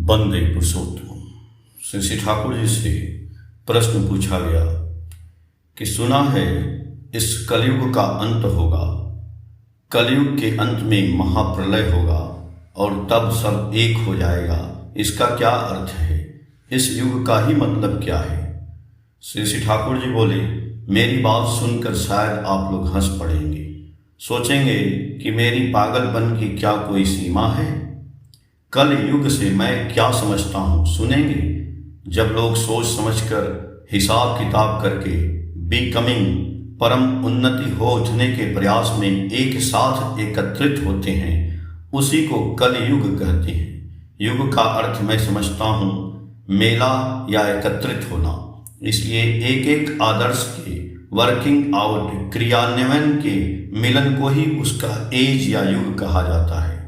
वंदे पुरुषोत्तम। श्री ठाकुर जी से प्रश्न पूछा गया कि सुना है इस कलयुग का अंत होगा, कलयुग के अंत में महाप्रलय होगा और तब सब एक हो जाएगा, इसका क्या अर्थ है? इस युग का ही मतलब क्या है? श्री ठाकुर जी बोले, मेरी बात सुनकर शायद आप लोग हंस पड़ेंगे, सोचेंगे कि मेरी पागलपन की क्या कोई सीमा है। कल युग से मैं क्या समझता हूँ सुनेंगे। जब लोग सोच समझकर हिसाब किताब करके बिकमिंग परम उन्नति हो उठने के प्रयास में एक साथ एकत्रित होते हैं, उसी को कल युग कहते हैं। युग का अर्थ मैं समझता हूँ मेला या एकत्रित होना। इसलिए एक एक आदर्श के वर्किंग आउट, क्रियान्वयन के मिलन को ही उसका एज या युग कहा जाता है।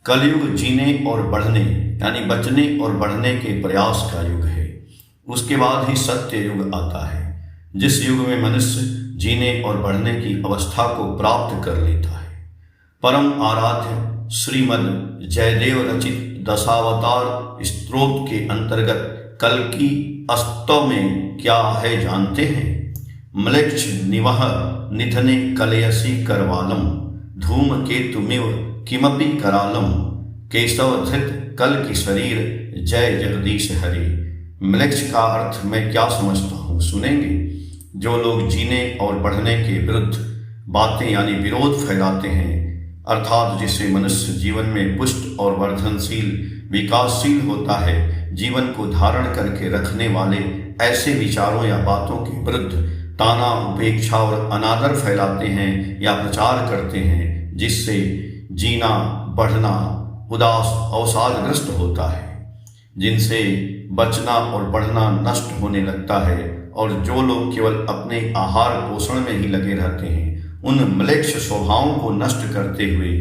कलयुग जीने और बढ़ने यानी बचने और बढ़ने के प्रयास का युग है। उसके बाद ही सत्य युग आता है, जिस युग में मनुष्य जीने और बढ़ने की अवस्था को प्राप्त कर लेता है। परम आराध्य श्रीमद् जयदेव रचित दशावतार स्तोत्र के अंतर्गत कल की अस्तव में क्या है जानते हैं? म्लेच्छ निवह निधने कलयसी करवालम, धूम केतुमिव किमपि करालम, केशव धृत कल की शरीर, जय जगदीश हरि। म्लेच्छ का अर्थ मैं क्या समझता हूँ सुनेंगे। जो लोग जीने और बढ़ने के विरुद्ध बातें यानी विरोध फैलाते हैं, अर्थात जिससे मनुष्य जीवन में पुष्ट और वर्धनशील विकासशील होता है, जीवन को धारण करके रखने वाले ऐसे विचारों या बातों के विरुद्ध ताना, उपेक्षा और अनादर फैलाते हैं या प्रचार करते हैं, जिससे जीना बढ़ना उदास अवसादग्रस्त होता है, जिनसे बचना और बढ़ना नष्ट होने लगता है। और जो लोग केवल अपने आहार पोषण में ही लगे रहते हैं, उन म्लेच्छ स्वभावों को नष्ट करते हुए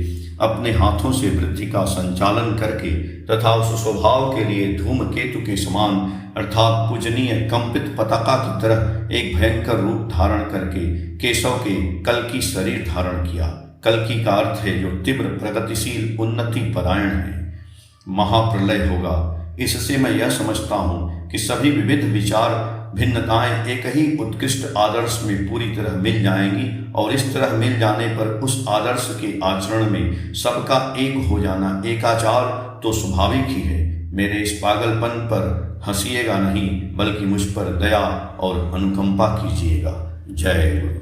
अपने हाथों से वृद्धि का संचालन करके तथा उस स्वभाव के लिए धूमकेतु के समान अर्थात पूजनीय कंपित पताका की तरह एक भयंकर रूप धारण करके केशव के कल की शरीर धारण किया। कल्कि का अर्थ है जो तीव्र प्रगतिशील उन्नति परायण है। महाप्रलय होगा, इससे मैं यह समझता हूँ कि सभी विविध विचार भिन्नताएं एक ही उत्कृष्ट आदर्श में पूरी तरह मिल जाएंगी और इस तरह मिल जाने पर उस आदर्श के आचरण में सबका एक हो जाना, एकाचार तो स्वाभाविक ही है। मेरे इस पागलपन पर हंसिएगा नहीं, बल्कि मुझ पर दया और अनुकंपा कीजिएगा। जय गुरु।